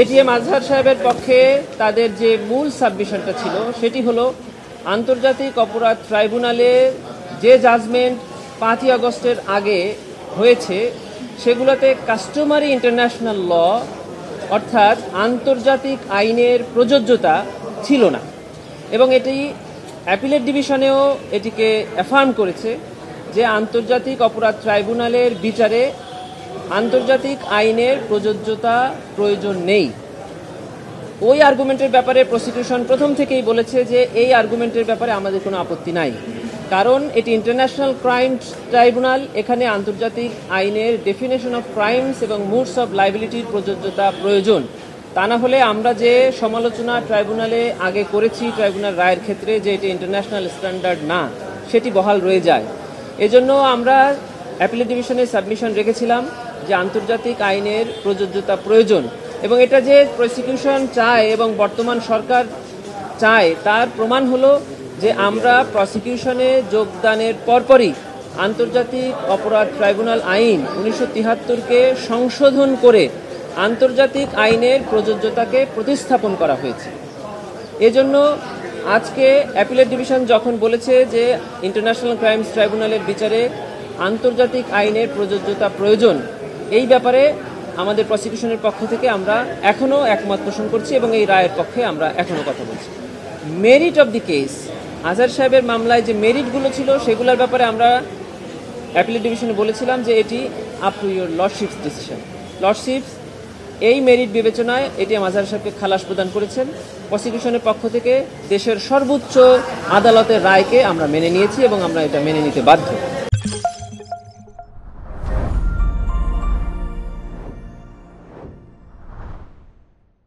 ATM আজহার সাহেবের পক্ষে তাদের যে মূল সাবমিশনটা ছিল সেটি হলো আন্তর্জাতিক অপরাধ ট্রাইব্যুনালের যে জাজমেন্ট 5ই আগস্টের আগে হয়েছে সেগুলোতে কাস্টমারি ইন্টারন্যাশনাল ল অর্থাৎ আন্তর্জাতিক আইনের প্রযোজ্যতা ছিল না এবং এটি অ্যাপিলেট ডিভিশনেও এটিকে অ্যাফার্ম করেছে যে আন্তর্জাতিক অপরাধ ট্রাইব্যুনালের বিচারে আন্তর্জাতিক আইনের প্রযোজ্যতা প্রয়োজন নেই। ওই আর্গুমেন্টের ব্যাপারে প্রসিকিউশন প্রথম থেকেই বলেছে যে এই আর্গুমেন্টের ব্যাপারে আমাদের কোনো আপত্তি নাই, কারণ এটি ইন্টারন্যাশনাল ক্রাইম ট্রাইব্যুনাল, এখানে আন্তর্জাতিক আইনের ডেফিনেশন অফ ক্রাইমস এবং মুডস অফ লাইবিলিটির প্রযোজ্যতা প্রয়োজন। তা না হলে আমরা যে সমালোচনা ট্রাইব্যুনালে আগে করেছি ট্রাইব্যুনাল রায়ের ক্ষেত্রে যে এটি ইন্টারন্যাশনাল স্ট্যান্ডার্ড না, সেটি বহাল রয়ে যায়। এজন্য আমরা অ্যাপিলেট ডিভিশনে সাবমিশন রেখেছিলাম যে আন্তর্জাতিক আইনের প্রযোজ্যতা প্রয়োজন এবং এটা যে প্রসিকিউশন চায় এবং বর্তমান সরকার চায় তার প্রমাণ হলো যে আমরা প্রসিকিউশনে যোগদানের পরপরই আন্তর্জাতিক অপরাধ ট্রাইব্যুনাল আইন 1973-কে সংশোধন করে আন্তর্জাতিক আইনের প্রযোজ্যতাকে প্রতিস্থাপন করা হয়েছে। এজন্য আজকে অ্যাপিলেট ডিভিশন যখন বলেছে যে ইন্টারন্যাশনাল ক্রাইমস ট্রাইব্যুনালের বিচারে আন্তর্জাতিক আইনের প্রযোজ্যতা প্রয়োজন, এই ব্যাপারে আমাদের প্রসিকিউশনের পক্ষ থেকে আমরা এখনও একমত পোষণ করছি এবং এই রায়ের পক্ষে আমরা এখনও কথা বলছি। মেরিট অব দি কেস, আজহার সাহেবের মামলায় যে মেরিটগুলো ছিল সেগুলোর ব্যাপারে আমরা অ্যাপিলেট ডিভিশনে বলেছিলাম যে এটি up to your lordships decision. Lordships এই মেরিট বিবেচনায় এটিএম আজহার সাহেবকে খালাস প্রদান করেছেন। প্রসিকিউশনের পক্ষ থেকে দেশের সর্বোচ্চ আদালতের রায়কে আমরা মেনে নিয়েছি এবং আমরা এটা মেনে নিতে বাধ্য।